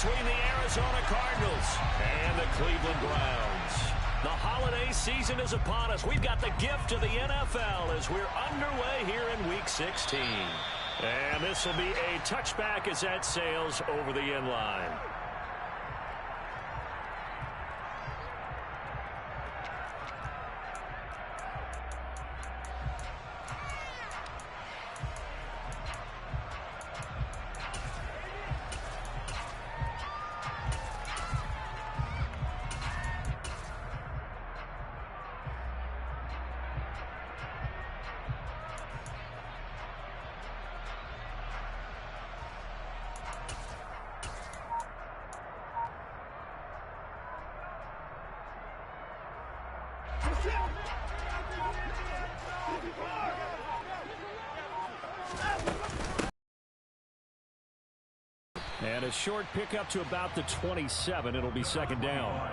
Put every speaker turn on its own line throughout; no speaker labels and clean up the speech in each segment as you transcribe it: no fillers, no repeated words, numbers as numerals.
between the Arizona Cardinals and the Cleveland Browns. The holiday season is upon us. We've got the gift of the NFL as we're underway here in Week 16. And this will be a touchback as that sails over the end line.
And a short pickup to about the 27. It'll be second down.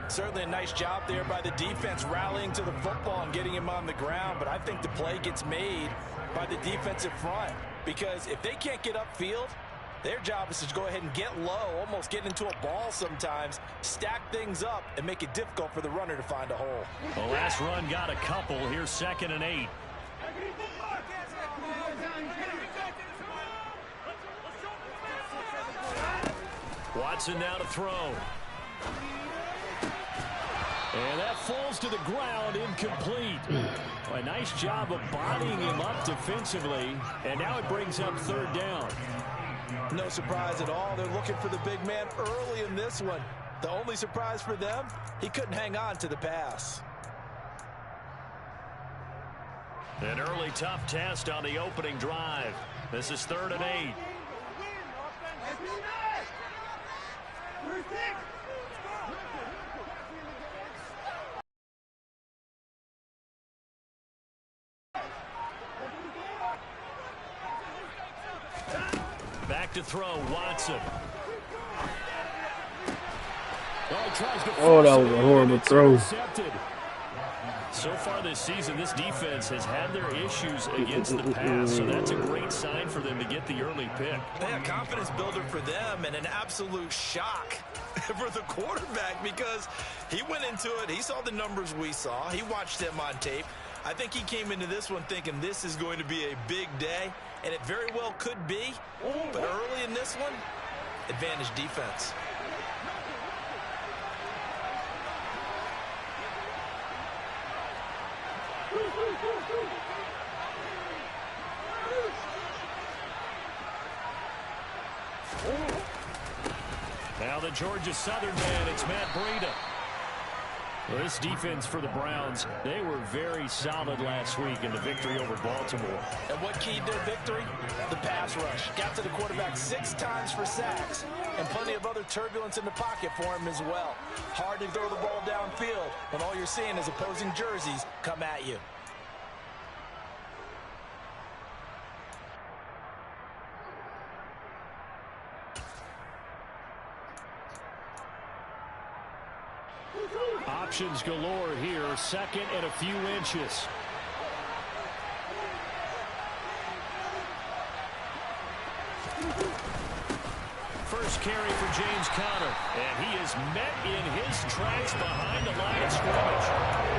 Certainly a nice job there by the defense rallying to the football and getting him on the ground. But I think the play gets made by the defensive front. Because if they can't get upfield, their job is to go ahead and get low, almost get into a ball sometimes, stack things up, and make it difficult for the runner to find a hole.
The last run got a couple. Here's 2nd and 8. Watson now to throw. And that falls to the ground, incomplete. A nice job of bodying him up defensively, and now it brings up 3rd down.
No surprise at all. They're looking for the big man early in this one. The only surprise for them, he couldn't hang on to the pass.
An early tough test on the opening drive. This is 3rd and 8. Back to throw, Watson.
Oh, that was a horrible throw.
So far this season, this defense has had their issues against the pass, so that's a great sign for them to get the early pick.
Yeah, confidence builder for them and an absolute shock for the quarterback because he went into it. He saw the numbers we saw. He watched them on tape. I think he came into this one thinking this is going to be a big day, and it very well could be. But early in this one, advantage defense.
Now the Georgia Southern man, it's Matt Breida. Well, this defense for the Browns, they were very solid last week in the victory over Baltimore.
And what keyed their victory? The pass rush. Got to the quarterback 6 times for sacks, and plenty of other turbulence in the pocket for him as well. Hard to throw the ball downfield when all you're seeing is opposing jerseys come at you.
Options galore here, 2nd and a few inches. First carry for James Conner, and he is met in his tracks behind the line of scrimmage.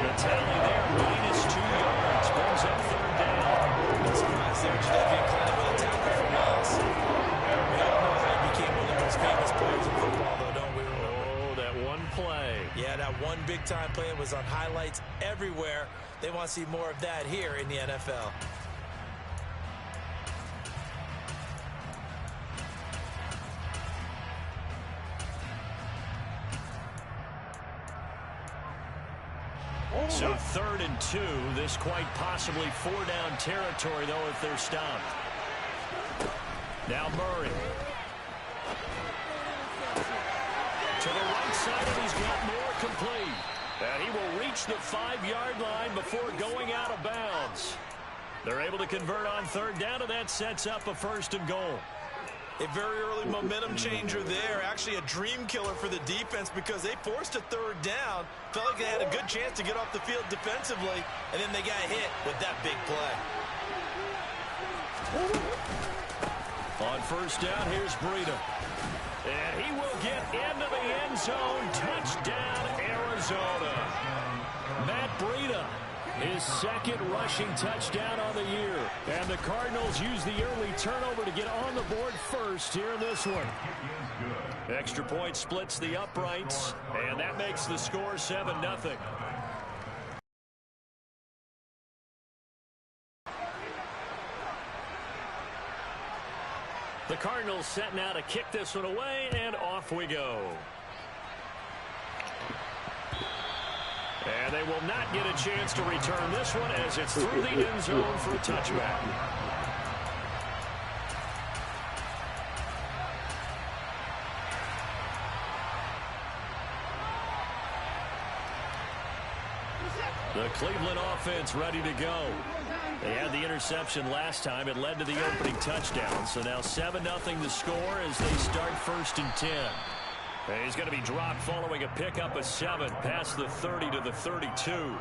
The tally there, -2 yards, brings up 3rd down.
That's nice there, Jadeveon Clowney with a tackle for loss. We all know how he became one of the most famous players in football, though, don't we?
Oh, that one play.
Yeah, that one big-time play was on highlights everywhere. They want to see more of that here in the NFL.
So 3rd and 2. This quite possibly 4-down territory, though, if they're stopped. Now Murray. To the right side, and he's got more complete. And he will reach the 5-yard line before going out of bounds. They're able to convert on 3rd down, and that sets up a 1st and goal.
A very early momentum changer there. Actually a dream killer for the defense because they forced a 3rd down. Felt like they had a good chance to get off the field defensively, and then they got hit with that big play.
On first down, here's Breida. And he will get into the end zone. Touchdown, Arizona. Matt Breida, his second rushing touchdown on the year. And the Cardinals use the early turnover to get on the board first here in this one. Extra point splits the uprights, and that makes the score 7-0. The Cardinals set now to kick this one away, and off we go. And they will not get a chance to return this one as it's through the end zone for a touchback. The Cleveland offense ready to go. They had the interception last time. It led to the opening touchdown. So now 7-0 the score as they start 1st and 10. He's going to be dropped following a pickup of 7 past the 30 to the 32.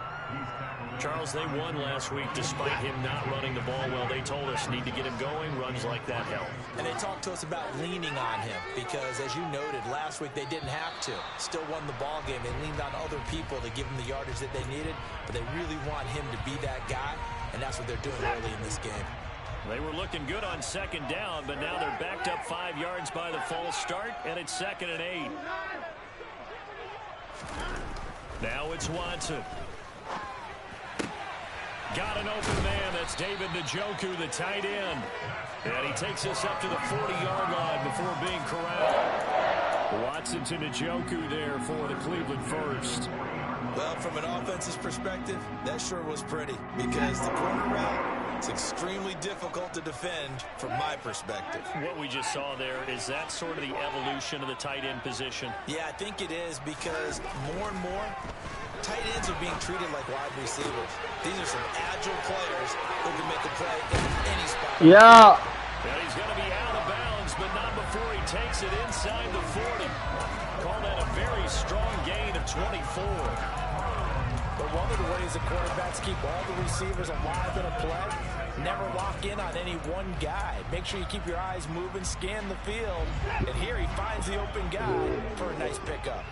Charles, they won last week despite him not running the ball well. They told us need to get him going. Runs like that help.
And they talked to us about leaning on him because, as you noted, last week they didn't have to. Still won the ball game. They leaned on other people to give them the yardage that they needed, but they really want him to be that guy, and that's what they're doing early in this game.
They were looking good on 2nd down, but now they're backed up 5 yards by the false start, and it's 2nd and 8. Now it's Watson. Got an open man. That's David Njoku, the tight end. And he takes us up to the 40-yard line before being corralled. Watson to Njoku there for the Cleveland first.
Well, from an offensive perspective, that sure was pretty because the corner route is extremely difficult to defend from my perspective.
What we just saw there, is that sort of the evolution of the tight end position?
Yeah, I think it is because more and more tight ends are being treated like wide receivers. These are some agile players who can make a play in any spot.
Yeah.
And he's going to be out of bounds, but not before he takes it inside the 40. Call that a very strong gain of 24.
But one of the ways the quarterbacks keep all the receivers alive in a play, never lock in on any one guy. Make sure you keep your eyes moving, scan the field. And here he finds the open guy for a nice pickup.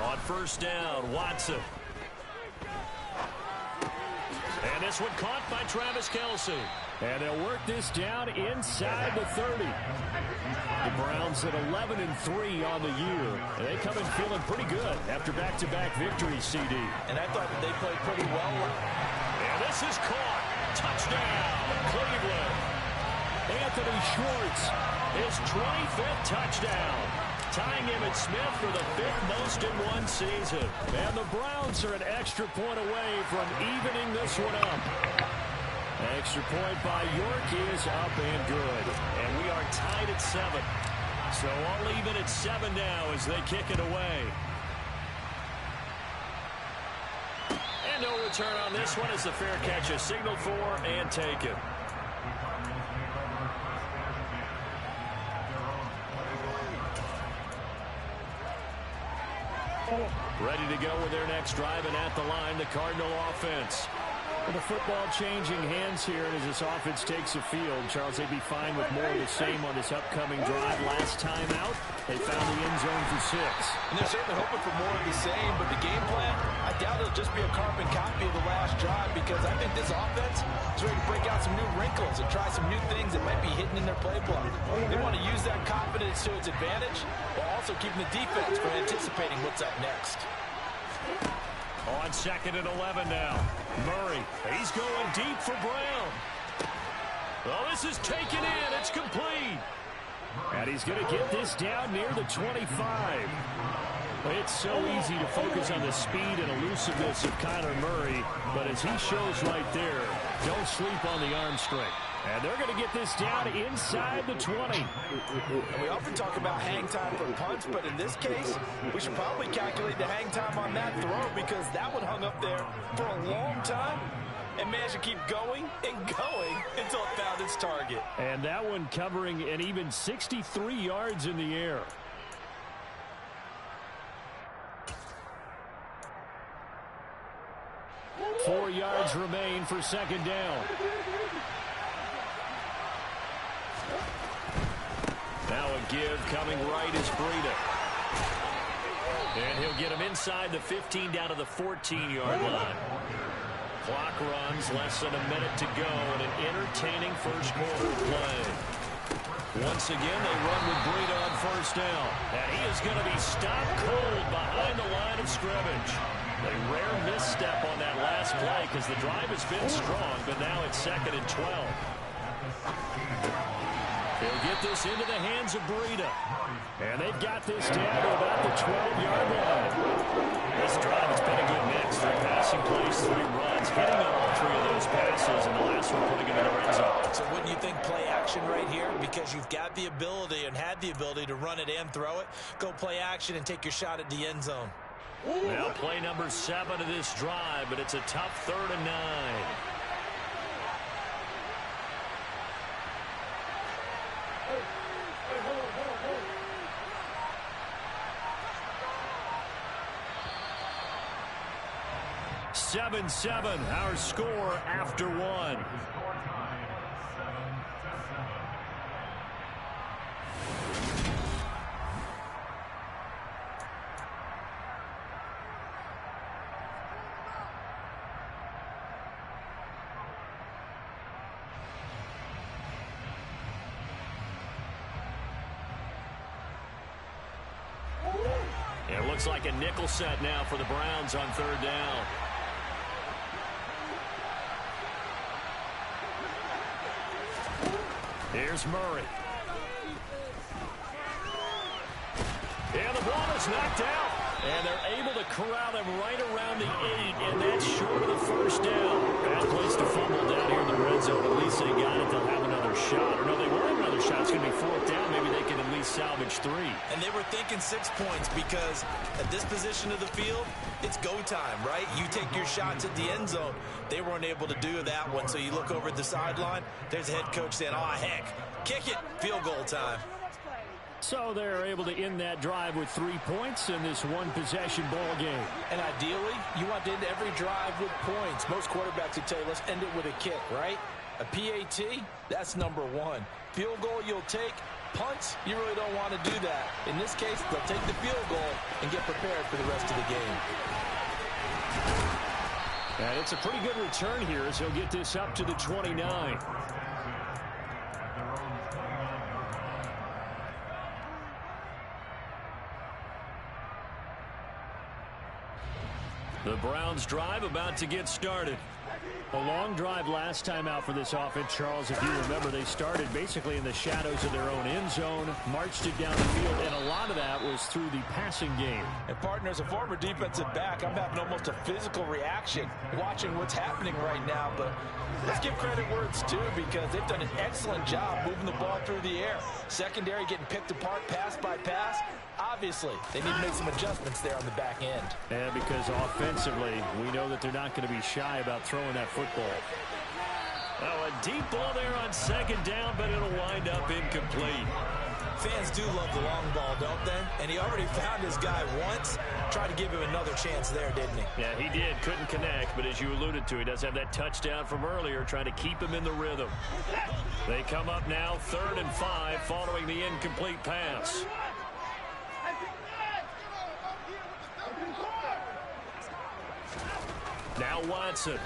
On 1st down, Watson. And this one caught by Travis Kelce.
And they'll work this down inside the 30. The Browns at 11-3 on the year. And they come in feeling pretty good after back-to-back victories, CD.
And I thought that they played pretty well.
And this is caught. Touchdown, Cleveland.
Anthony Schwartz,
his 25th touchdown. Tying Emmitt Smith for the 5th most in one season.
And the Browns are an extra point away from evening this one up. Extra point by York is up and good.
And we are tied at 7. So all even at 7 now as they kick it away. And no return on this one as the fair catch is signaled for and taken. Ready to go with their next drive, and at the line, the Cardinal offense.
Well, the football changing hands here, and as this offense takes the field, Charles, they'd be fine with more of the same on this upcoming drive. Last time out, they found the end zone for 6.
And they're certainly hoping for more of the same, but the game plan, I doubt it'll just be a carbon copy of the last drive because I think this offense is ready to break out some new wrinkles and try some new things that might be hidden in their playbook. They want to use that confidence to its advantage while also keeping the defense from anticipating what's up next.
On 2nd and 11 now. Murray, he's going deep for Brown. Oh, this is taken in. It's complete.
And he's going to get this down near the 25. It's so easy to focus on the speed and elusiveness of Kyler Murray, but as he shows right there, don't sleep on the arm strength. And they're going to get this down inside the 20.
And we often talk about hang time for punts, but in this case, we should probably calculate the hang time on that throw because that one hung up there for a long time and managed to keep going and going until it found its target.
And that one covering an even 63 yards in the air. 4 yards remain for second down. Now a give coming right is Breida. And he'll get him inside the 15 down to the 14-yard line. Clock runs, less than a minute to go, and an entertaining first quarter play. Once again, they run with Breida on first down. And he is going to be stopped cold behind the line of scrimmage. A rare misstep on that last play because the drive has been strong, but now it's 2nd and 12. They'll get this into the hands of Breida. And they've got this down to about the 12-yard line. This drive has been a good mix. 3 passing plays, 3 runs. Hitting on all 3 of those passes, and the last one putting him in the red zone.
So wouldn't you think play action right here? Because you've got the ability and had the ability to run it and throw it. Go play action and take your shot at the end zone.
Well, play number 7 of this drive, but it's a tough 3rd and 9. Seven, our score after 1. It looks like a nickel set now for the Browns on 3rd down. Here's Murray. And the ball is knocked out. And they're able to corral him right around the 8, and that's short of the first down. Bad place to fumble down here in the red zone. At least they got it. They'll have another shot. Or no, they won't have another shot. It's going to be 4th down. Maybe they can at least salvage 3.
And they were thinking 6 points because at this position of the field, it's go time, right? You take your shots at the end zone. They weren't able to do that one. So you look over at the sideline. There's the head coach saying, oh, heck, kick it. Field goal time.
So they're able to end that drive with 3 points in this one-possession ball game.
And ideally, you want to end every drive with points. Most quarterbacks would tell you, let's end it with a kick, right? A PAT, that's number 1. Field goal you'll take. Punts, you really don't want to do that. In this case, they'll take the field goal and get prepared for the rest of the game.
And it's a pretty good return here as he'll get this up to the 29. The Browns drive about to get started. A long drive last time out for this offense, Charles. If you remember, they started basically in the shadows of their own end zone, marched it down the field, and a lot of that was through the passing game.
And, partner, as a former defensive back, I'm having almost a physical reaction watching what's happening right now. But let's give credit where it's due because they've done an excellent job moving the ball through the air. Secondary getting picked apart pass by pass. Obviously, they need to make some adjustments there on the back end.
And because offensively, we know that they're not going to be shy about throwing that football. Oh, a deep ball there on 2nd down, but it'll wind up incomplete.
Fans do love the long ball, don't they? And he already found his guy once. Tried to give him another chance there, didn't he?
Yeah, he did. Couldn't connect, but as you alluded to, he does have that touchdown from earlier, trying to keep him in the rhythm. They come up now 3rd and 5 following the incomplete pass. Now Watson.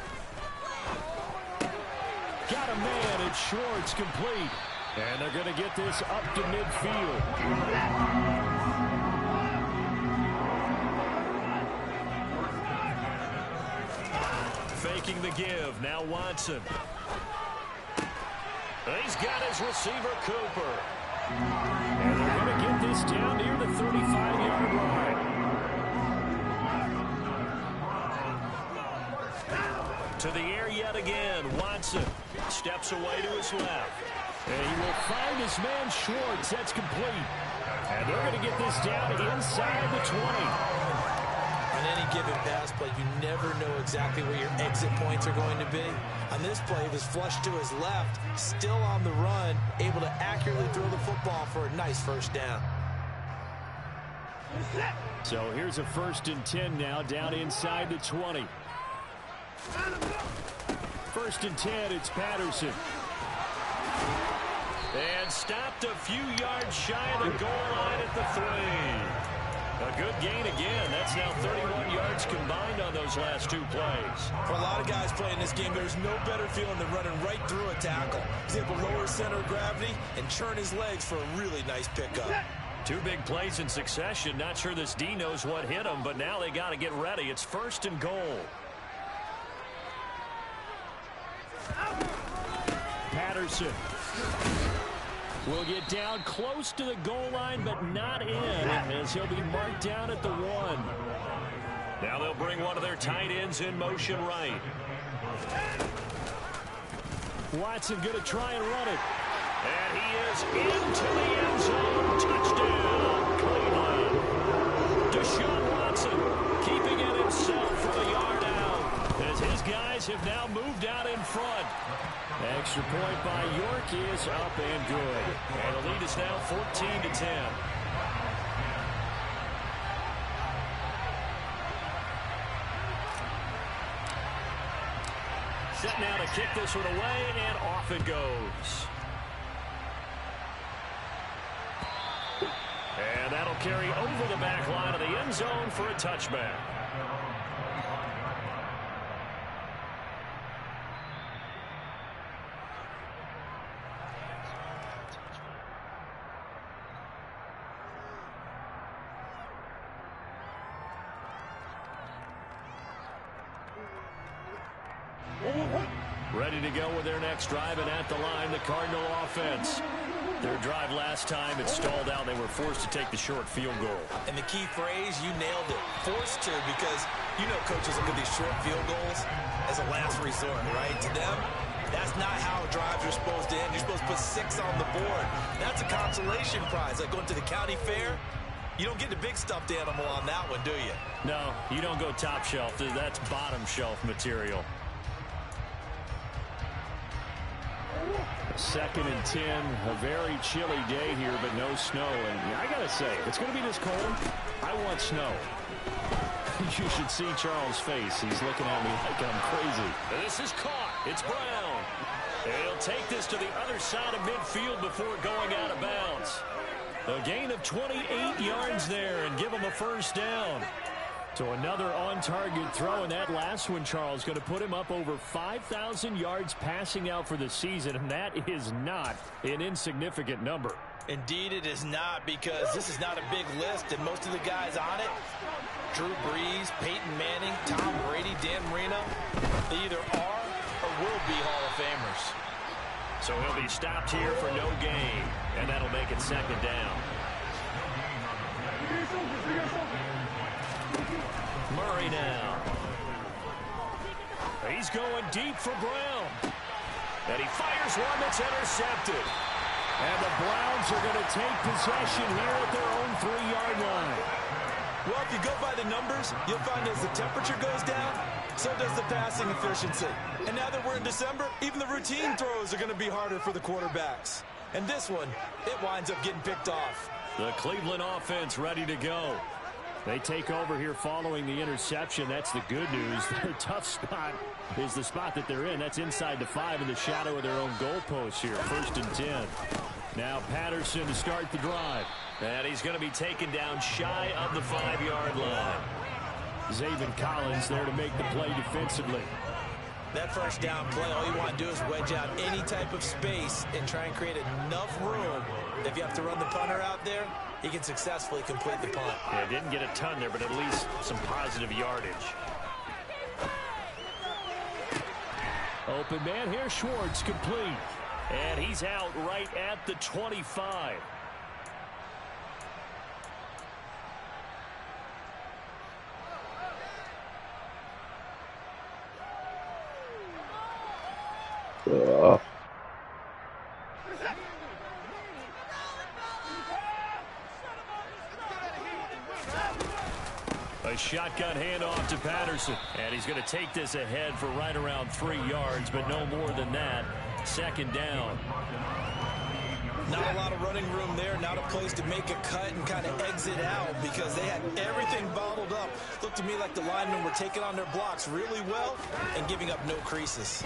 Got a man, it's Schwartz complete. And they're going to get this up to midfield. Faking the give, now Watson. He's got his receiver, Cooper. And they're going to get this down near the 35-yard line. To the air yet again. Watson steps away to his left. And he will find his man Schwartz. That's complete. And they're going to get this down inside the 20.
On any given pass play, you never know exactly where your exit points are going to be. On this play, it was flushed to his left, still on the run, able to accurately throw the football for a nice first down.
So here's a 1st and 10 now, down inside the 20. First and 10, it's Patterson.
And stopped a few yards shy of the goal line at the 3. A good gain again. That's now 31 yards combined on those last 2 plays.
For a lot of guys playing this game, there's no better feeling than running right through a tackle. He's able to lower his center of gravity and churn his legs for a really nice pickup.
2 big plays in succession. Not sure this D knows what hit him, but now they got to get ready. It's first and goal.
Patterson will get down close to the goal line, but not in, as he'll be marked down at the 1.
Now they'll bring one of their tight ends in motion right.
Watson going to try and run it.
And he is into the end zone. Touchdown, Cleveland. Deshaun Watson keeping it himself for the yard out, as his guys have now moved out in front.
Extra point by York is up and good.
And the lead is now 14-10. Set now to kick this one away, and off it goes. And that'll carry over the back line of the end zone for a touchback. Ready to go with their next drive, and at the line, the Cardinal offense. Their drive last time, it stalled out. They were forced to take the short field goal.
And the key phrase, you nailed it. Forced to, because you know coaches look at these short field goals as a last resort, right? To them, that's not how drives are supposed to end. You're supposed to put 6 on the board. That's a consolation prize. Like going to the county fair, you don't get the big stuffed animal on that one, do you?
No, you don't go top shelf. That's bottom shelf material.
2nd and 10, a very chilly day here, but no snow. And I got to say, if it's going to be this cold, I want snow. You should see Charles' face. He's looking at me like I'm crazy.
This is caught. It's Brown. And he'll take this to the other side of midfield before going out of bounds. A gain of 28 yards there, and give him a first down. So another on-target throw, and that last one, Charles, going to put him up over 5,000 yards passing out for the season, and that is not an insignificant number.
Indeed it is not, because this is not a big list, and most of the guys on it, Drew Brees, Peyton Manning, Tom Brady, Dan Marino, they either are or will be Hall of Famers.
So he'll be stopped here for no gain, and that'll make it second down. Murray now. He's going deep for Brown. And he fires one that's intercepted.
And the Browns are going to take possession here at their own 3-yard line.
Well, if you go by the numbers, you'll find as the temperature goes down, so does the passing efficiency. And now that we're in December, even the routine throws are going to be harder for the quarterbacks. And this one, it winds up getting picked off.
The Cleveland offense ready to go.
They take over here following the interception. That's the good news. Their tough spot is the spot that they're in. That's inside the 5 in the shadow of their own goalpost here. 1st and 10. Now Patterson to start the drive.
And he's going to be taken down shy of the 5-yard line.
Zaven Collins there to make the play defensively.
That first down play, all you want to do is wedge out any type of space and try and create enough room. If you have to run the punter out there, he can successfully complete the punt.
Yeah, didn't get a ton there, but at least some positive yardage.
Open man here, Schwartz, complete.
And he's out right at the 25. A shotgun handoff to Patterson. And he's going to take this ahead for right around 3 yards, but no more than that. 2nd down.
Not a lot of running room there, not a place to make a cut and kind of exit out because they had everything bottled up. Looked to me like the linemen were taking on their blocks really well and giving up no creases.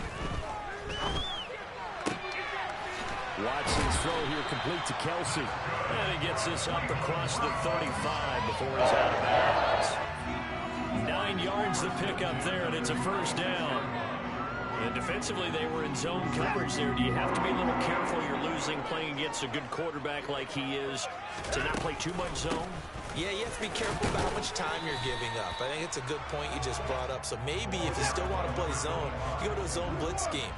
Watson's throw here complete to Kelsey. And he gets this up across the 35 before he's out of bounds. 9 yards the pickup there, and it's a first down. And defensively, they were in zone coverage there. Do you have to be a little careful? You're losing playing against a good quarterback like he is to not play too much zone?
Yeah, you have to be careful about how much time you're giving up. I think it's a good point you just brought up. So maybe if you still want to play zone, you go to a zone blitz scheme,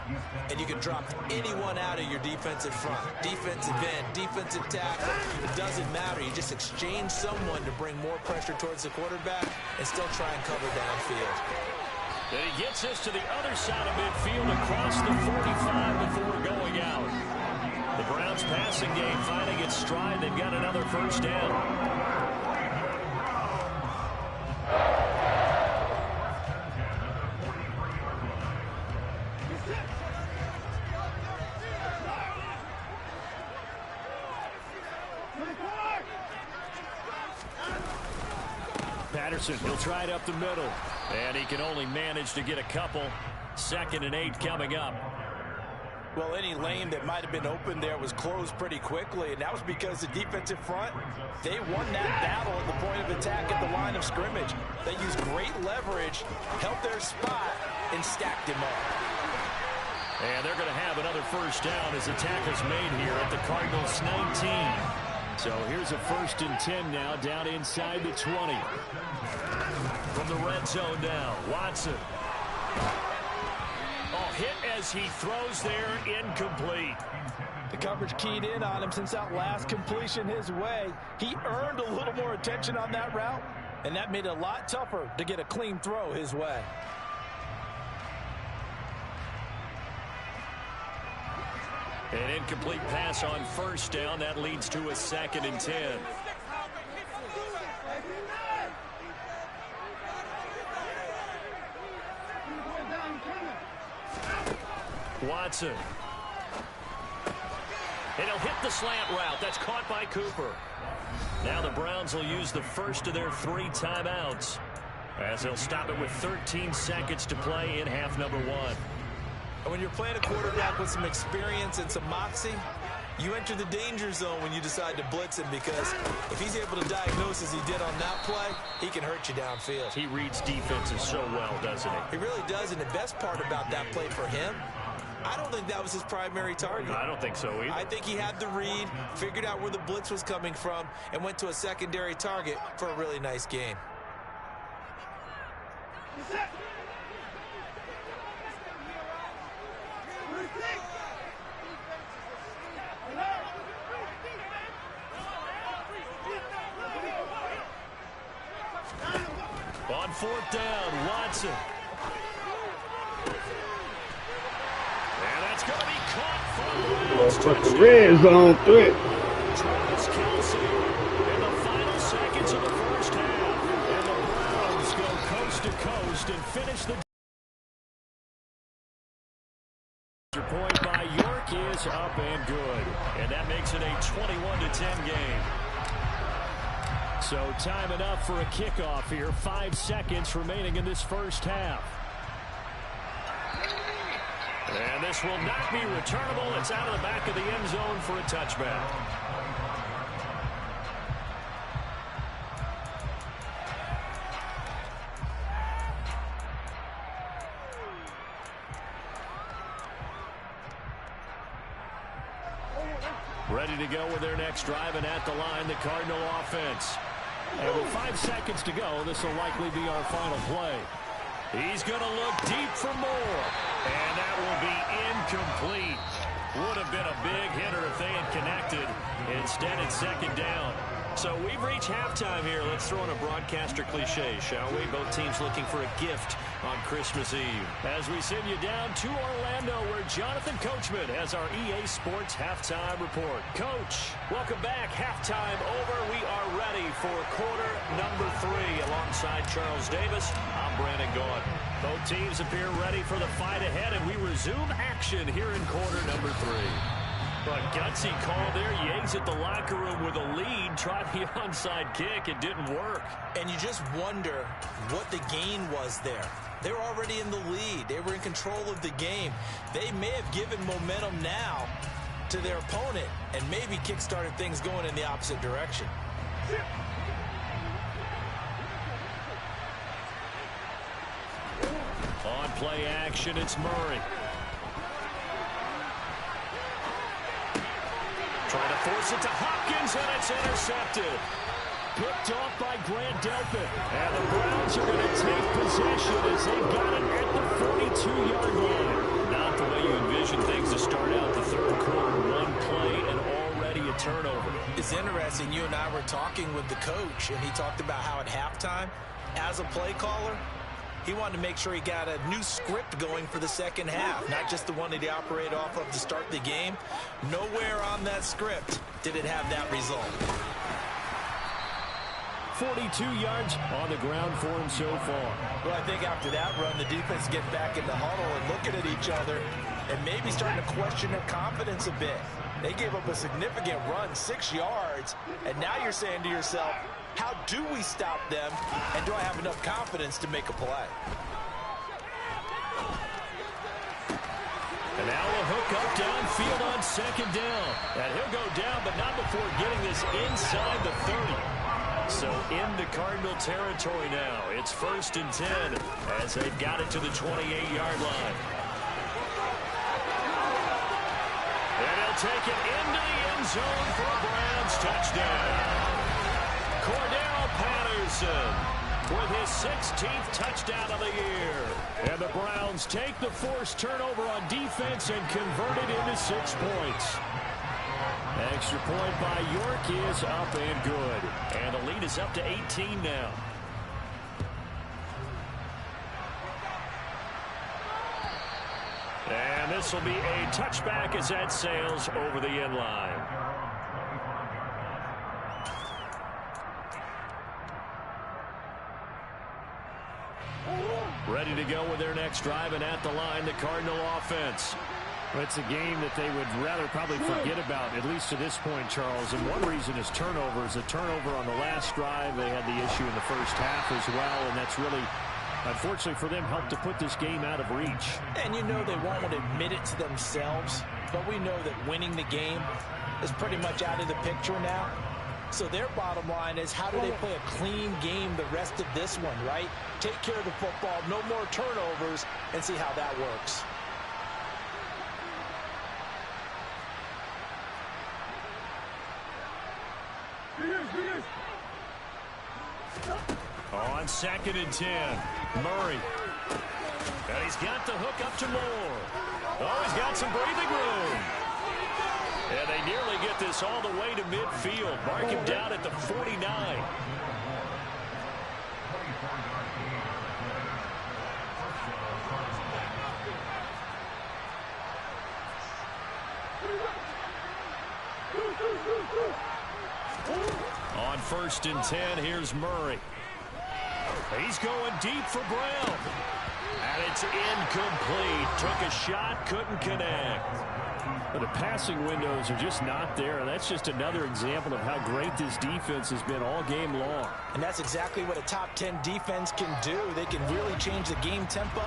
and you can drop anyone out of your defensive front. Defensive end, defensive tackle, it doesn't matter. You just exchange someone to bring more pressure towards the quarterback and still try and cover downfield.
And he gets this to the other side of midfield across the 45 before going out. The Browns passing game finding its stride. They've got another first down. Patterson, he'll try it up the middle. And he can only manage to get a couple. 2nd and 8 coming up.
Well, any lane that might have been open there was closed pretty quickly, and that was because the defensive front, they won that battle at the point of attack at the line of scrimmage. They used great leverage, held their spot, and stacked him up.
And they're going to have another first down as the tackle's made here at the Cardinals' 19. So here's a 1st and 10 now, down inside the 20. From the red zone now, Watson. Oh, hit as he throws there, incomplete.
The coverage keyed in on him since that last completion his way. He earned a little more attention on that route, and that made it a lot tougher to get a clean throw his way.
An incomplete pass on first down. That leads to a 2nd and 10. Watson. And he'll hit the slant route. That's caught by Cooper. Now the Browns will use the first of their 3 timeouts as they'll stop it with 13 seconds to play in half number 1.
And when you're playing a quarterback with some experience and some moxie, you enter the danger zone when you decide to blitz him because if he's able to diagnose as he did on that play, he can hurt you downfield.
He reads defenses so well, doesn't he?
He really does, and the best part about that play for him, I don't think that was his primary target.
I don't think so either.
I think he had the read, figured out where the blitz was coming from, and went to a secondary target for a really nice game.
On 4th down, Watson. And that's going to be caught for the
red zone threat.
Travis Kelsey in the final seconds of the first half. And the Browns go coast to coast and finish the point by York is up and good. And that makes it a 21-10 game. So time enough for a kickoff here. 5 seconds remaining in this first half. And this will not be returnable. It's out of the back of the end zone for a touchback. Ready to go with their next drive, and at the line, the Cardinal offense. And with 5 seconds to go, this will likely be our final play. He's going to look deep for more. And that will be incomplete. Would have been a big hitter if they had connected. Instead, it's 2nd down. So we've reached halftime here. Let's throw in a broadcaster cliche, shall we? Both teams looking for a gift on Christmas Eve. As we send you down to Orlando, where Jonathan Coachman has our EA Sports Halftime Report. Coach, welcome back. Halftime over. We are ready for quarter number 3. Alongside Charles Davis, I'm Brandon Gaudin. Both teams appear ready for the fight ahead, and we resume action here in quarter number 3. Well, gutsy call there. You exit the locker room with a lead, tried the onside kick. It didn't work.
And you just wonder what the gain was there. They were already in the lead. They were in control of the game. They may have given momentum now to their opponent and maybe kick-started things going in the opposite direction.
On play action, it's Murray. Trying to force it to Hopkins, and it's intercepted. Picked off by Grant Delpit. And the Browns are going to take possession as they've got it at the 42-yard line. Not the way you envision things to start out the third quarter. One play and already a turnover.
It's interesting. You and I were talking with the coach, and he talked about how at halftime, as a play caller, he wanted to make sure he got a new script going for the second half, not just the one that he operated off of to start the game. Nowhere on that script did it have that result.
42 yards on the ground for him so far.
Well, I think after that run, the defense get back in the huddle and looking at each other and maybe starting to question their confidence a bit. They gave up a significant run, 6 yards, and now you're saying to yourself, how do we stop them, and do I have enough confidence to make a play?
And now a hook up downfield on second down. And he'll go down, but not before getting this inside the 30. So into Cardinal territory now. It's 1st and 10 as they've got it to the 28-yard line. And he'll take it into the end zone for a Browns touchdown. Cordell Patterson with his 16th touchdown of the year. And the Browns take the forced turnover on defense and convert it into 6 points. Extra point by York is up and good. And the lead is up to 18 now. And this will be a touchback as that sails over the end line. Ready to go with their next drive, and at the line, the Cardinal offense.
Well, it's a game that they would rather probably forget about, at least to this point, Charles. And one reason is turnovers. A turnover on the last drive. They had the issue in the first half as well, and that's really, unfortunately for them, helped to put this game out of reach.
And you know they won't admit it to themselves, but we know that winning the game is pretty much out of the picture now. So their bottom line is, how do they play a clean game the rest of this one, right? Take care of the football, no more turnovers, and see how that works.
On 2nd and 10, Murray. And he's got the hook up to Moore. Oh, he's got some breathing room. And they nearly get this all the way to midfield. Mark him down at the 49. On 1st and 10, here's Murray. He's going deep for Brown. And it's incomplete. Took a shot, couldn't connect.
But the passing windows are just not there. That's just another example of how great this defense has been all game long.
And that's exactly what a top 10 defense can do. They can really change the game tempo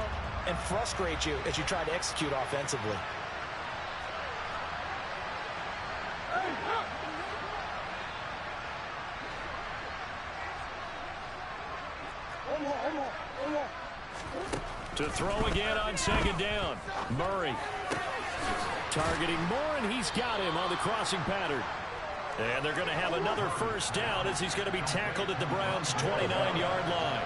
and frustrate you as you try to execute offensively.
To throw again on 2nd down. Murray targeting Moore, and he's got him on the crossing pattern. And they're going to have another 1st down as he's going to be tackled at the Browns' 29-yard line.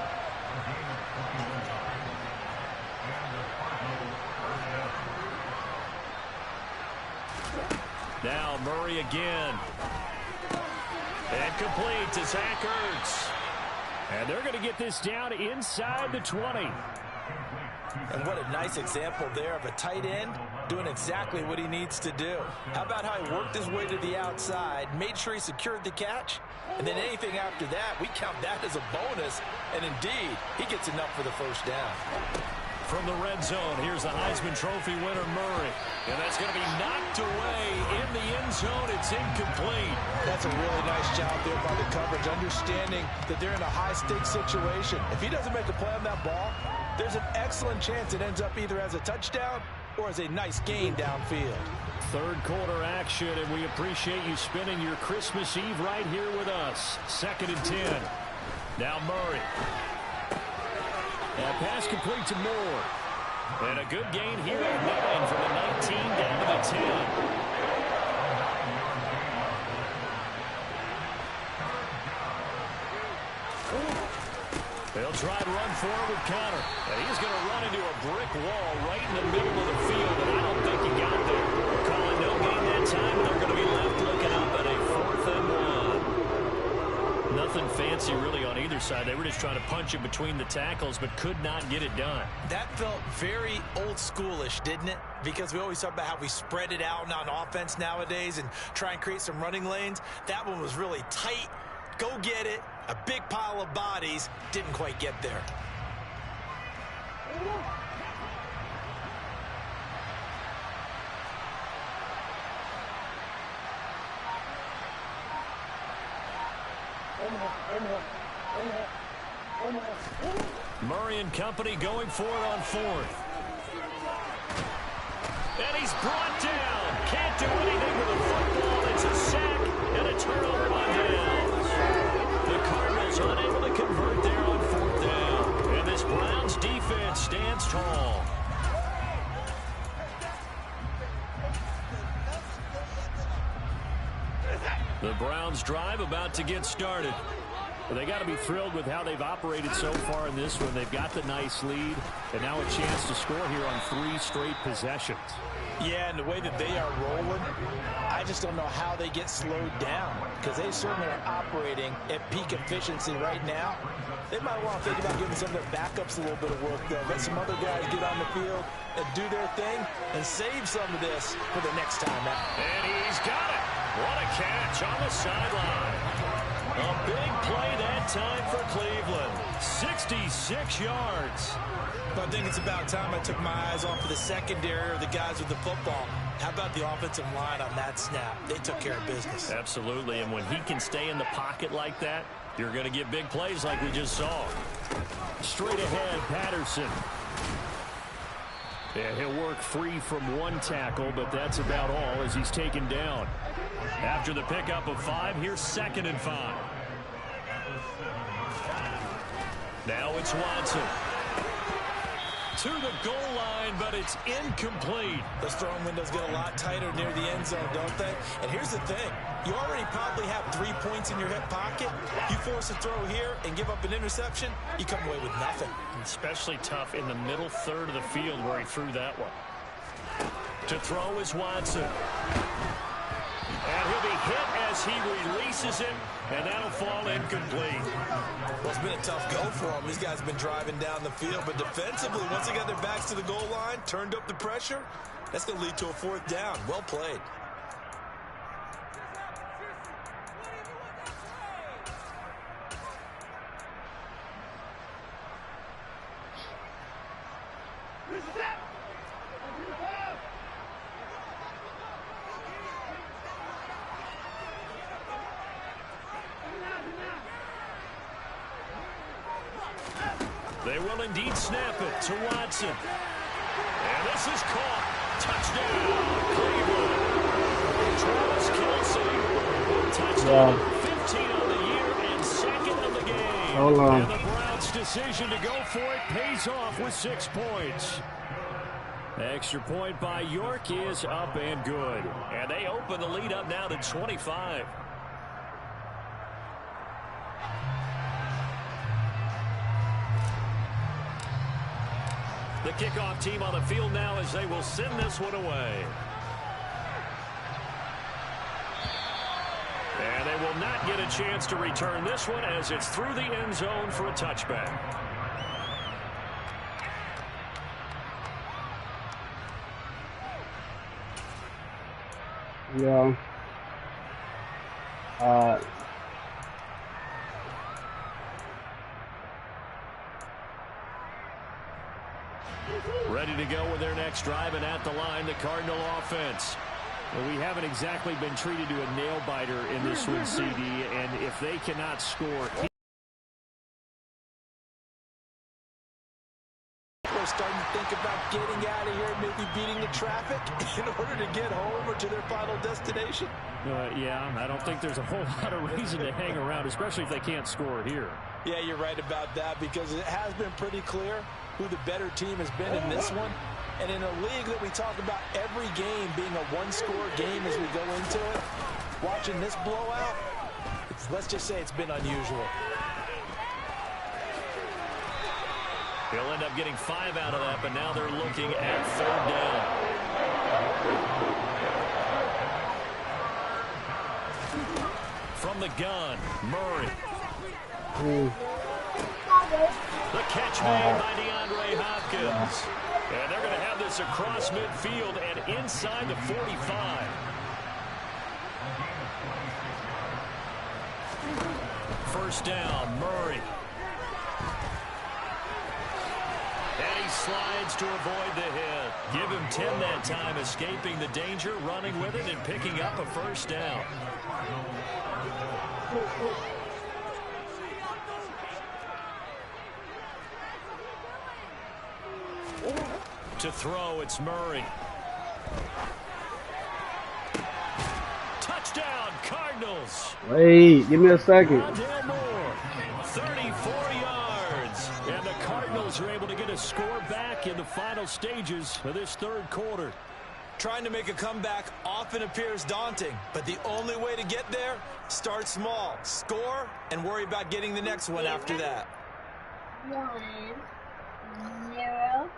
Now Murray again. And complete to Zach Ertz.
And they're going to get this down inside the 20.
And what a nice example there of a tight end doing exactly what he needs to do. How about how he worked his way to the outside, made sure he secured the catch, and then anything after that, we count that as a bonus. And indeed, he gets enough for the 1st down.
from the red zone. Here's the Heisman Trophy winner, Murray. And that's going to be knocked away in the end zone. It's incomplete.
That's a really nice job there by the coverage, understanding that they're in a high-stakes situation. If he doesn't make a play on that ball, there's an excellent chance it ends up either as a touchdown or as a nice gain downfield.
Third quarter action, and we appreciate you spending your Christmas Eve right here with us. 2nd and 10. Now Murray. And pass complete to Moore. And a good gain here at 9 from the 19 down to the 10. They'll try to run forward with Connor. And he's going to run into a brick wall right in the middle of the field, and I don't think he got there. We're calling no gain that time, and they're going to be left looking up at a 4th and 1. Nothing fancy really on either side. They were just trying to punch it between the tackles, but could not get it done.
That felt very old schoolish, didn't it? Because we always talk about how we spread it out on offense nowadays and try and create some running lanes. That one was really tight. Go get it. A big pile of bodies. Didn't quite get there.
Murray and company going for it on 4th. And he's brought down. Can't do anything with the football. It's a sack and a turnover on downs. The Cardinals unable to convert there on 4th down. And this Browns defense stands tall. The Browns drive about to get started. Well, they got to be thrilled with how they've operated so far in this one. They've got the nice lead, and now a chance to score here on 3 straight possessions.
Yeah, and the way that they are rolling, I just don't know how they get slowed down, because they certainly are operating at peak efficiency right now. They might want to think about giving some of their backups a little bit of work, though. Let some other guys get on the field and do their thing and save some of this for the next time out.
And he's got it. What a catch on the sideline. A big play that time for Cleveland. 66 yards.
But I think it's about time I took my eyes off of the secondary or the guys with the football. How about the offensive line on that snap? They took care of business.
Absolutely, and when he can stay in the pocket like that, you're going to get big plays like we just saw. Straight ahead, Patterson. Yeah, he'll work free from 1 tackle, but that's about all as he's taken down. After the pickup of 5, here's 2nd and 5. Now it's Watson. To the goal line, but it's incomplete.
Those throwing windows get a lot tighter near the end zone, don't they? And here's the thing. You already probably have 3 points in your hip pocket. You force a throw here and give up an interception, you come away with nothing.
Especially tough in the middle third of the field where he threw that one. To throw is Watson. And he'll be hit as he releases it, and that'll fall incomplete.
Well, it's been a tough go for them. These guys have been driving down the field, but defensively, once they got their backs to the goal line, turned up the pressure, that's going to lead to a 4th down. Well played.
They will indeed snap it to Watson. And this is caught. Touchdown, Cleveland. Travis Kelce. Touchdown, 15 on the year and 2nd of the game.
Hold on.
And the Browns' decision to go for it pays off with 6 points. Extra point by York is up and good. And they open the lead up now to 25. The kickoff team on the field now as they will send this one away. And they will not get a chance to return this one as it's through the end zone for a touchback.
Yeah.
Ready to go with their next drive, and at the line, the Cardinal offense. Well, we haven't exactly been treated to a nail-biter in this one, CD, and if they cannot score...
We're starting to think about getting out of here, maybe beating the traffic in order to get home or to their final destination.
Yeah, I don't think there's a whole lot of reason to hang around, especially if they can't score here.
Yeah, you're right about that, because it has been pretty clear who the better team has been in this one. And in a league that we talk about every game being a one-score game as we go into it, watching this blowout, let's just say it's been unusual.
They'll end up getting 5 out of that, but now they're looking at 3rd down. From the gun, Murray. The catch made by DeAndre Hopkins. And they're going to have this across midfield and inside the 45. First down, Murray. And he slides to avoid the hit. Give him 10 that time, escaping the danger, running with it, and picking up a first down. To throw, it's Murray. Touchdown, Cardinals.
Wait, give me a second.
34 yards. And the Cardinals are able to get a score back in the final stages of this 3rd quarter.
Trying to make a comeback often appears daunting, but the only way to get there, start small, score, and worry about getting the next one after that.
1, 0.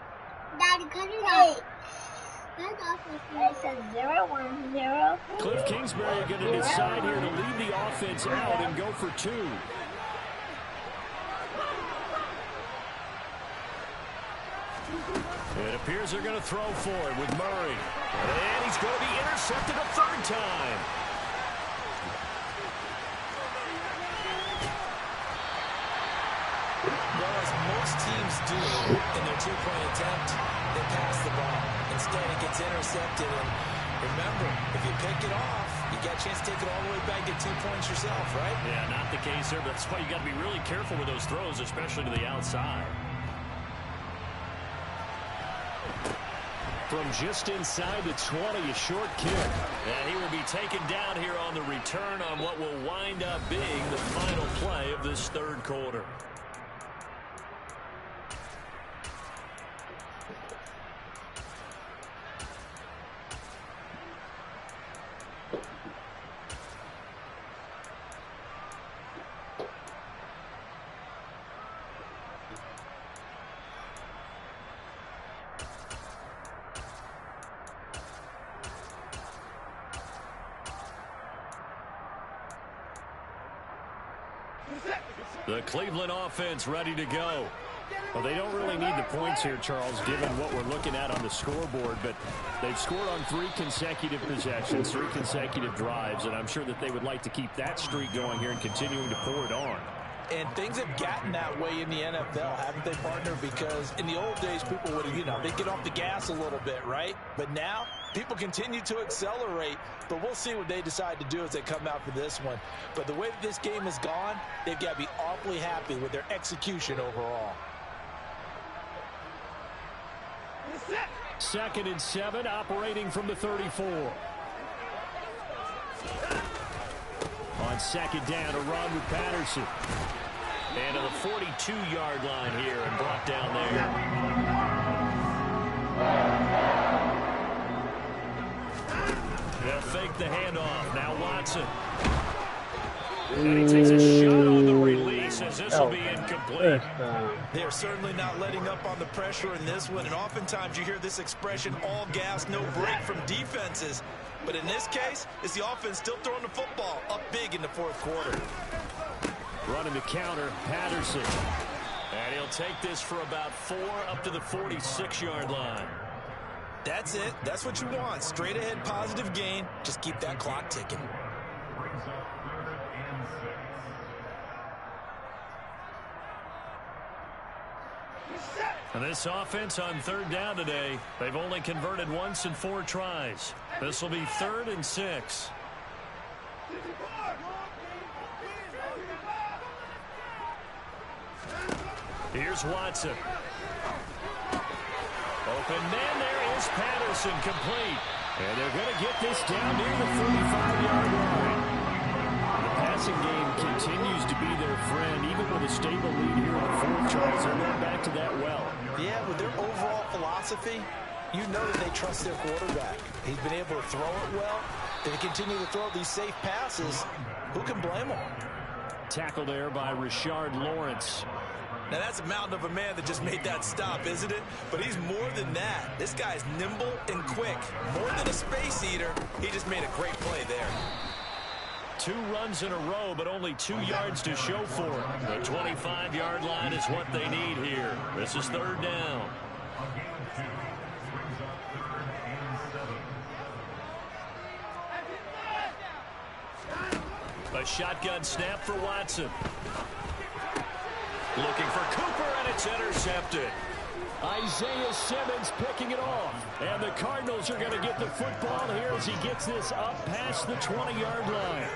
Daddy, cut it out. That's awful. It says 0, 1, 0.
Cliff Kingsbury are going to decide here to leave the offense out and go for 2. It appears they're going to throw for it with Murray. And he's going to be intercepted a 3rd time.
Well, as most teams do in their 2-point attempt, they pass the ball. Instead, it gets intercepted. And remember, if you pick it off, you got a chance to take it all the way back, get 2 points yourself, right?
Yeah, not the case there, but that's why you got to be really careful with those throws, especially to the outside. From just inside the 20, a short kick. And he will be taken down here on the return on what will wind up being the final play of this 3rd quarter. The Cleveland offense ready to go. Well, they don't really need the points here, Charles, given what we're looking at on the scoreboard, but they've scored on 3 consecutive possessions, 3 consecutive drives, and I'm sure that they would like to keep that streak going here and continuing to pour it on.
And things have gotten that way in the NFL, haven't they, partner? Because in the old days, people would, they'd get off the gas a little bit, right? But now, people continue to accelerate, but we'll see what they decide to do as they come out for this one. But the way that this game has gone, they've got to be awfully happy with their execution overall.
2nd and 7, operating from the 34. On 2nd down, a run with Patterson. And to the 42-yard line here and brought down there. They'll fake the handoff. Now Watson. And he takes a shot on the release as this will be incomplete.
They're certainly not letting up on the pressure in this one, and oftentimes you hear this expression, all gas, no break from defenses. But in this case, it's the offense still throwing the football up big in the 4th quarter.
Running the counter, Patterson. And he'll take this for about 4 up to the 46-yard line.
That's it. That's what you want. Straight ahead positive gain. Just keep that clock ticking.
And this offense on 3rd down today, they've only converted once in 4 tries. This will be 3rd and 6. Here's Watson. Open man, there is Patterson, complete. And they're going to get this down near the 45-yard line. The passing game continues to be their friend, even with a stable lead here in the 4th, Charles. They're going back to that well.
Yeah, with their overall philosophy, you know that they trust their quarterback. He's been able to throw it well. They continue to throw these safe passes. Who can blame them?
Tackled there by Rashard Lawrence.
Now, that's a mountain of a man that just made that stop, isn't it? But he's more than that. This guy's nimble and quick. More than a space eater, he just made a great play there.
2 runs in a row, but only 2 yards to show for it. The 25-yard line is what they need here. This is 3rd down. A shotgun snap for Watson. Looking for Cooper, and it's intercepted. Isaiah Simmons picking it off. And the Cardinals are going to get the football here as he gets this up past the 20-yard line.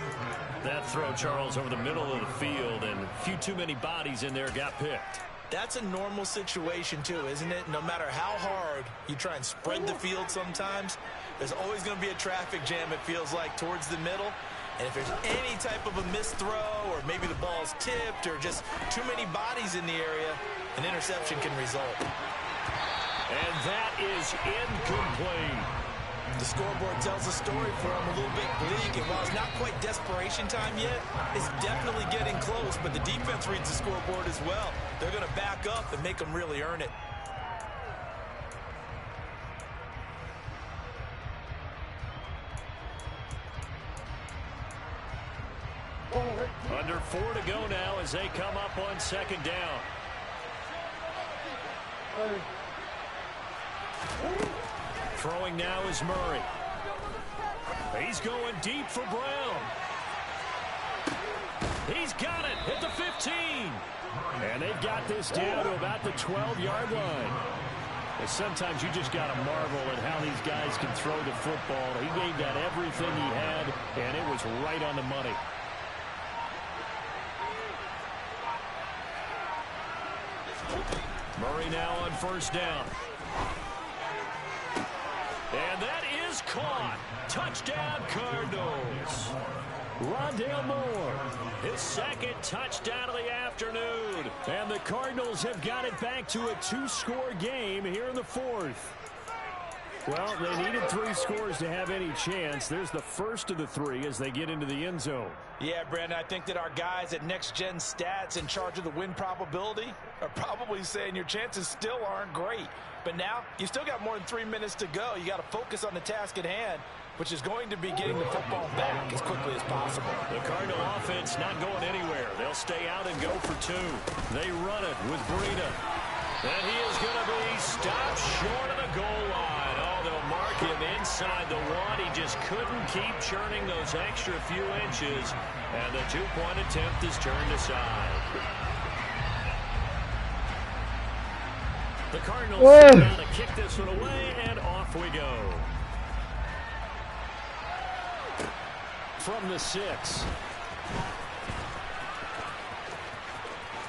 That throw, Charles, over the middle of the field, and a few too many bodies in there got picked.
That's a normal situation, too, isn't it? No matter how hard you try and spread the field sometimes, there's always going to be a traffic jam, it feels like, towards the middle. And if there's any type of a missed throw, or maybe the ball's tipped, or just too many bodies in the area, an interception can result.
And that is incomplete.
The scoreboard tells a story for him, a little bit bleak, and while it's not quite desperation time yet, it's definitely getting close, but the defense reads the scoreboard as well. They're going to back up and make them really earn it.
Under 4 to go now as they come up on 2nd down. Throwing now is Murray. He's going deep for Brown. He's got it at the 15. And they've got this down to about the 12-yard line. And sometimes you just got to marvel at how these guys can throw the football. He gave that everything he had, and it was right on the money. Murray now on 1st down. And that is caught. Touchdown, Cardinals. Rondale Moore, his 2nd touchdown of the afternoon. And the Cardinals have got it back to a 2-score game here in the 4th. Well, they needed 3 scores to have any chance. There's the first of the 3 as they get into the end zone.
Yeah, Brandon, I think that our guys at Next Gen Stats in charge of the win probability are probably saying your chances still aren't great. But now, you still got more than 3 minutes to go. You got to focus on the task at hand, which is going to be getting the football back as quickly as possible.
The Cardinal offense not going anywhere. They'll stay out and go for 2. They run it with Breida. And he is going to be stopped short of the goal line. Oh, they'll mark him inside the 1. He just couldn't keep churning those extra few inches. And the 2-point attempt is turned aside. The Cardinals are going to kick this one away, and off we go. From the 6.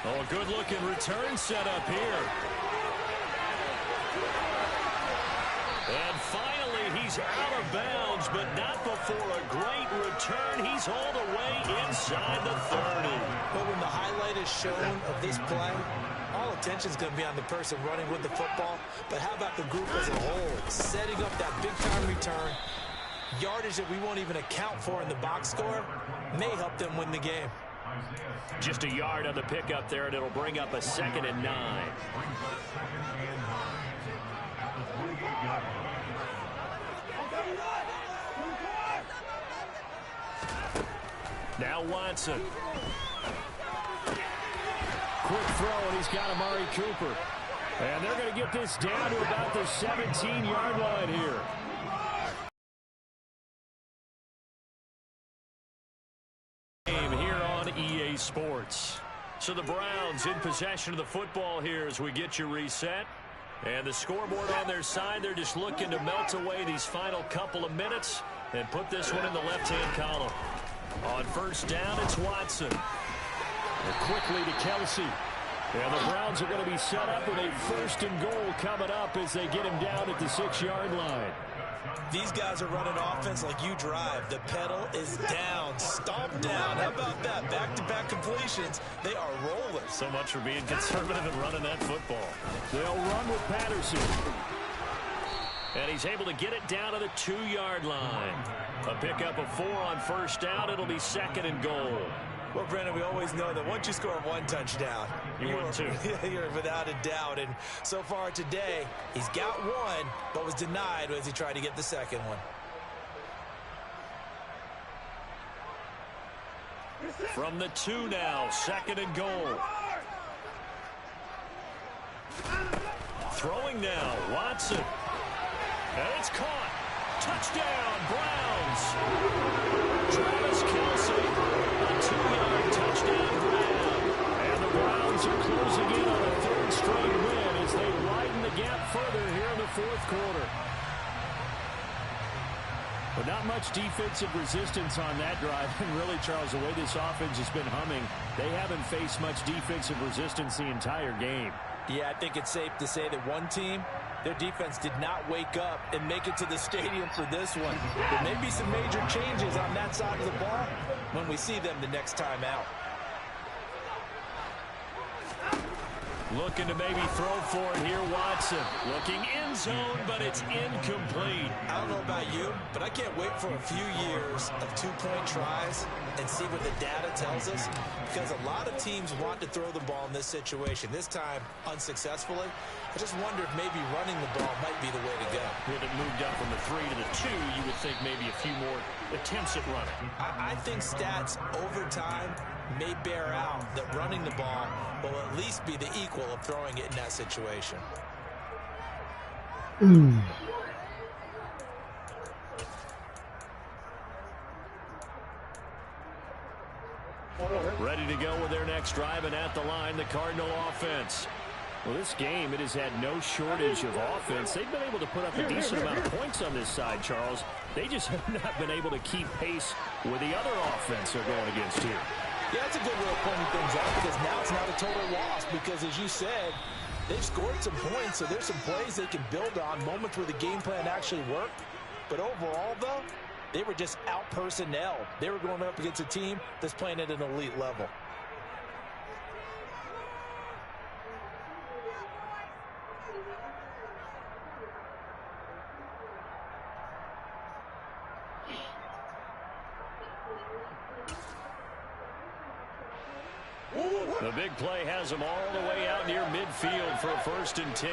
Oh, a good-looking return set up here. And finally, he's out of bounds, but not before a great return. He's all the way inside the 30.
But when the highlight is shown of this play, all attention is going to be on the person running with the football. But how about the group as a whole? Setting up that big-time return, yardage that we won't even account for in the box score, may help them win the game.
Just a yard on the pickup there, and it'll bring up a 2nd and 9. Now Watson. Quick throw, and he's got Amari Cooper. And they're going to get this down to about the 17-yard line here. Here on EA Sports. So the Browns in possession of the football here as we get you reset.
And the scoreboard on their side, they're just looking to melt away these final couple of minutes and put this one in the left-hand column. On first down, it's Watson.
And quickly to Kelsey. And the Browns are going to be set up with a first and goal coming up as they get him down at the 6-yard line.
These guys are running offense like you drive. The pedal is down, stomp down. How about that? Back-to-back completions. They are rolling.
So much for being conservative and running that football.
They'll run with Patterson.
And he's able to get it down to the 2-yard line. A pickup of 4 on first down. It'll be second and goal.
Well, Brandon, we always know that once you score one touchdown,
you're
without a doubt. And so far today, he's got one, but was denied as he tried to get the second one.
From the 2 now, second and goal. Throwing now, Watson. And it's caught. Touchdown, Browns. Travis Kelsey, a 2-yard touchdown grab.
And the Browns are closing in on a 3rd straight win as they widen the gap further here in the 4th quarter. But not much defensive resistance on that drive. And really, Charles, the way this offense has been humming, they haven't faced much defensive resistance the entire game.
Yeah, I think it's safe to say that one team, their defense did not wake up and make it to the stadium for this one. There may be some major changes on that side of the ball when we see them the next time out.
Looking to maybe throw for it here, Watson. Looking end zone, but it's incomplete.
I don't know about you, but I can't wait for a few years of 2-point tries and see what the data tells us, because a lot of teams want to throw the ball in this situation. This time, unsuccessfully. I just wonder if maybe running the ball might be the way to go.
With it moved up from the 3 to the 2, you would think maybe a few more attempts at running.
I think stats over time may bear out that running the ball will at least be the equal of throwing it in that situation.
Ready to go with their next drive, and at the line, the Cardinal offense.
Well, this game, it has had no shortage of offense. They've been able to put up a decent amount of points on this side, Charles. They just have not been able to keep pace with the other offense they're going against here.
Yeah, that's a good way of pointing things out, because now it's not a total loss, because as you said, they've scored some points, so there's some plays they can build on, moments where the game plan actually worked. But overall, though, they were just out-personnelled. They were going up against a team that's playing at an elite level.
The big play has them all the way out near midfield for a 1st and 10.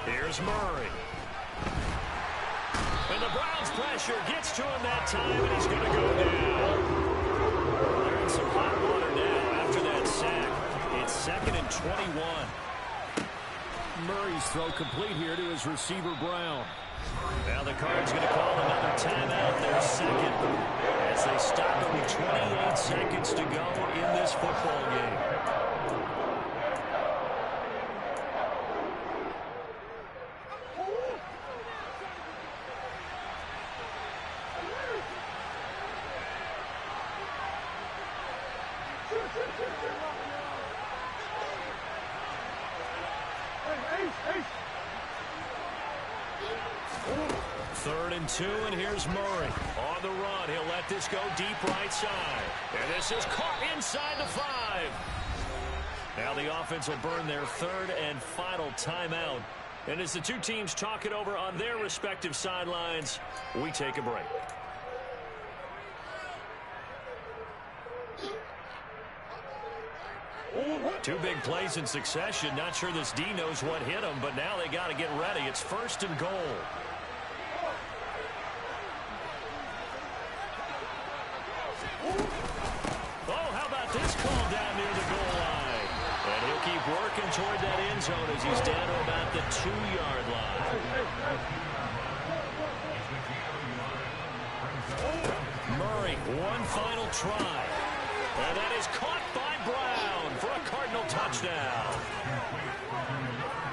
Here's Murray. And the Browns pressure gets to him that time, and he's going to go down. They're in some hot water now after that sack. It's 2nd and 21.
Murray's throw complete here to his receiver, Brown.
Now the Cards going to call another timeout, their second, as they stop it with 28 seconds to go in this football game. Third and 2, and here's Murray. On the run, he'll let this go deep right side. And this is caught inside the 5. Now the offense will burn their 3rd and final timeout. And as the two teams talk it over on their respective sidelines, we take a break. Two big plays in succession. Not sure this D knows what hit him, but now they got to get ready. It's 1st and goal. Oh, how about this call down near the goal line? And he'll keep working toward that end zone as he's down to about the 2-yard line. Murray, one final try. And that is caught by Brown for a Cardinal touchdown.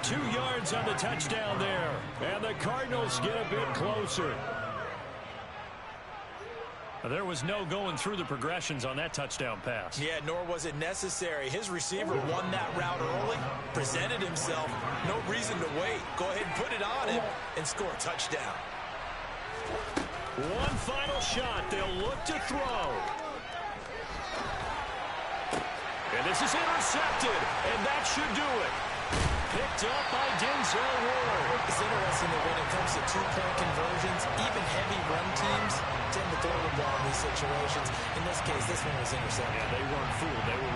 2 yards on the touchdown there. And the Cardinals get a bit closer. There was no going through the progressions on that touchdown pass.
Yeah, nor was it necessary. His receiver won that route early, presented himself. No reason to wait. Go ahead and put it on him and score a touchdown.
One final shot. They'll look to throw. And this is intercepted. And that should do it. Picked up by Denzel Ward.
It's interesting that when it comes to two-point conversions, even heavy run teams tend to throw the ball in these situations. In this case, this one was intercepted.
Yeah, they weren't fooled. They were